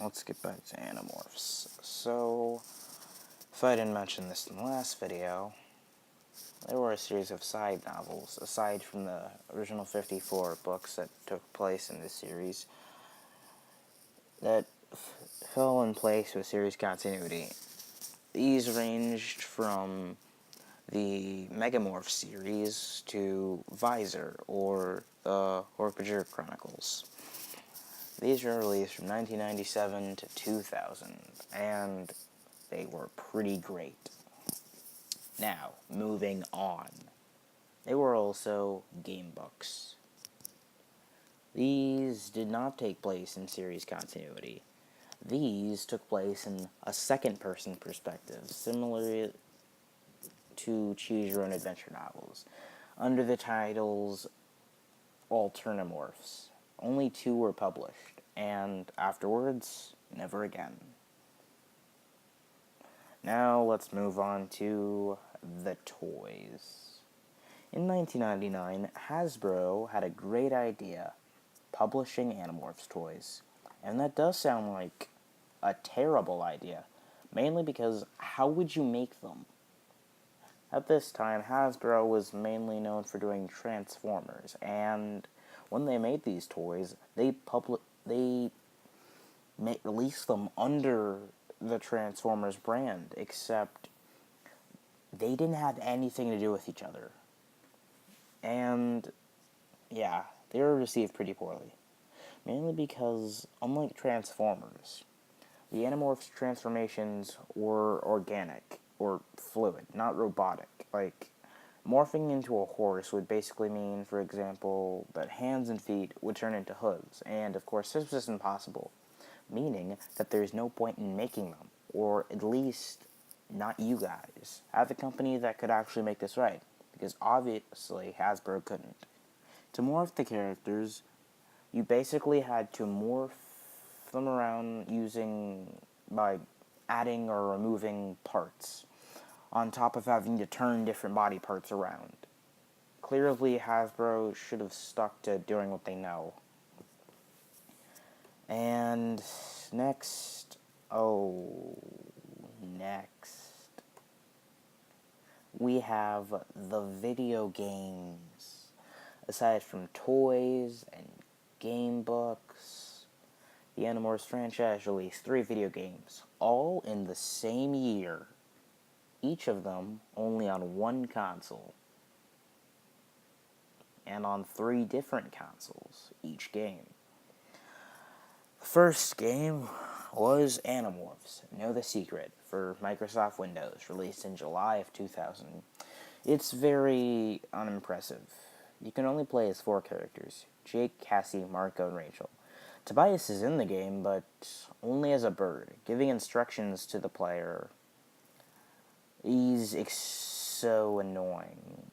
let's get back to Animorphs. So, if I didn't mention this in the last video, there were a series of side novels, aside from the original 54 books that took place in this series, that fell in place with series continuity. These ranged from the Megamorph series to Visor, or the Horpager Chronicles. These were released from 1997 to 2000, and they were pretty great. Now, moving on. They were also game books. These did not take place in series continuity. These took place in a second-person perspective, similar to Choose Your Own Adventure novels, under the titles Animorphs. Only 2 were published, and afterwards, never again. Now let's move on to the toys. In 1999, Hasbro had a great idea, publishing Animorphs toys. And that does sound like a terrible idea, mainly because how would you make them? At this time, Hasbro was mainly known for doing Transformers, and when they made these toys, they released them under the Transformers brand, except they didn't have anything to do with each other. And, yeah, they were received pretty poorly. Mainly because, unlike Transformers, the Animorphs transformations were organic, or fluid, not robotic. Like, morphing into a horse would basically mean, for example, that hands and feet would turn into hooves, and of course this was impossible, meaning that there's no point in making them, or at least not you guys. Have a company that could actually make this right, because obviously Hasbro couldn't. To morph the characters, you basically had to morph them around by adding or removing parts, on top of having to turn different body parts around. Clearly, Hasbro should have stuck to doing what they know. And next, we have the video games. Aside from toys and game books, the Animorphs franchise released 3 video games, all in the same year. Each of them only on 1 console, and on 3 different consoles, each game. The first game was Animorphs, Know the Secret, for Microsoft Windows, released in July of 2000. It's very unimpressive. You can only play as 4 characters, Jake, Cassie, Marco, and Rachel. Tobias is in the game, but only as a bird, giving instructions to the player. He's so annoying.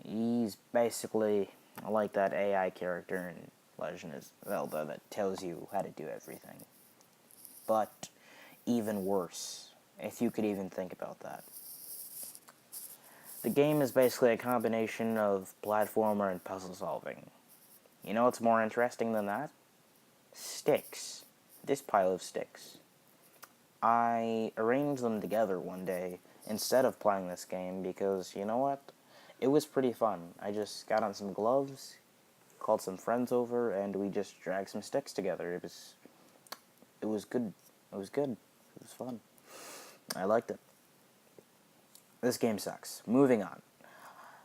He's basically like that AI character in Legend of Zelda that tells you how to do everything. But even worse, if you could even think about that. The game is basically a combination of platformer and puzzle solving. You know what's more interesting than that? Sticks. This pile of sticks. I arranged them together one day instead of playing this game because, you know what? It was pretty fun. I just got on some gloves, called some friends over, and we just dragged some sticks together. It was good. It was good. It was fun. I liked it. This game sucks. Moving on.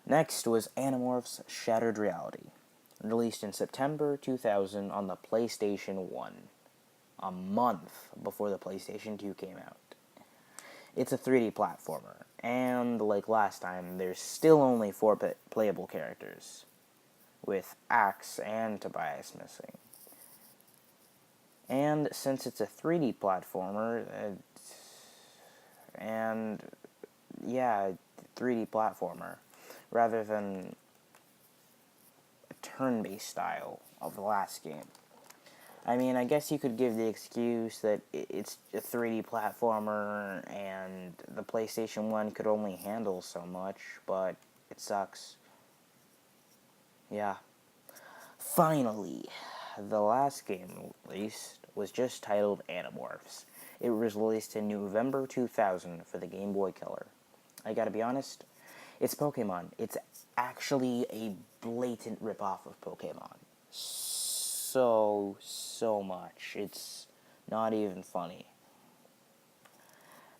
Next was Animorphs Shattered Reality, released in September 2000 on the PlayStation 1, a month before the PlayStation 2 came out. It's a 3D platformer, and like last time, there's still only 4 playable characters, with Axe and Tobias missing. And since it's a 3D platformer, 3D platformer, rather than a turn-based style of the last game. I mean, I guess you could give the excuse that it's a 3D platformer and the PlayStation 1 could only handle so much, but it sucks. Yeah. Finally, the last game released was just titled Animorphs. It was released in November 2000 for the Game Boy Color. I gotta be honest, it's Pokemon. It's actually a blatant ripoff of Pokemon. So much. It's not even funny.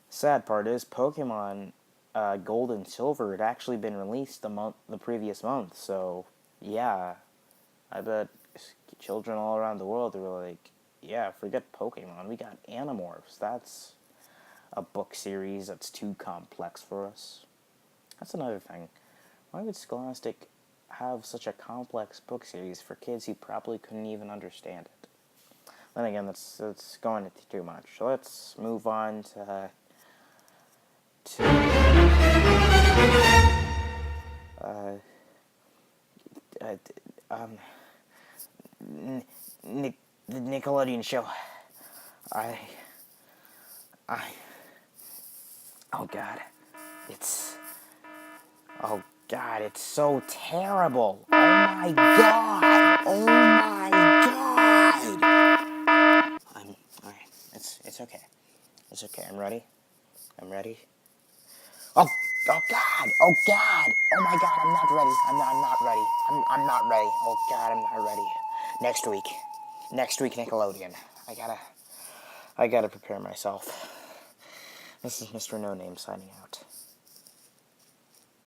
Sad part is Pokemon Gold and Silver had actually been released the previous month, so yeah, I bet children all around the world were like, yeah, forget Pokemon, we got Animorphs. That's a book series that's too complex for us. That's another thing. Why would Scholastic have such a complex book series for kids who probably couldn't even understand it? Then again, that's going into too much. So let's move on to uh, uh, um, the Nickelodeon show. I, I, oh God, it's, oh God, it's so terrible. Oh my God, oh my God. Alright, it's okay. It's okay, I'm ready. I'm ready. Oh, oh God, oh God, oh my God, I'm not ready. I'm not ready. I'm not ready. Oh God, I'm not ready. Next week, Nickelodeon. I gotta prepare myself. This is Mr. No Name signing out.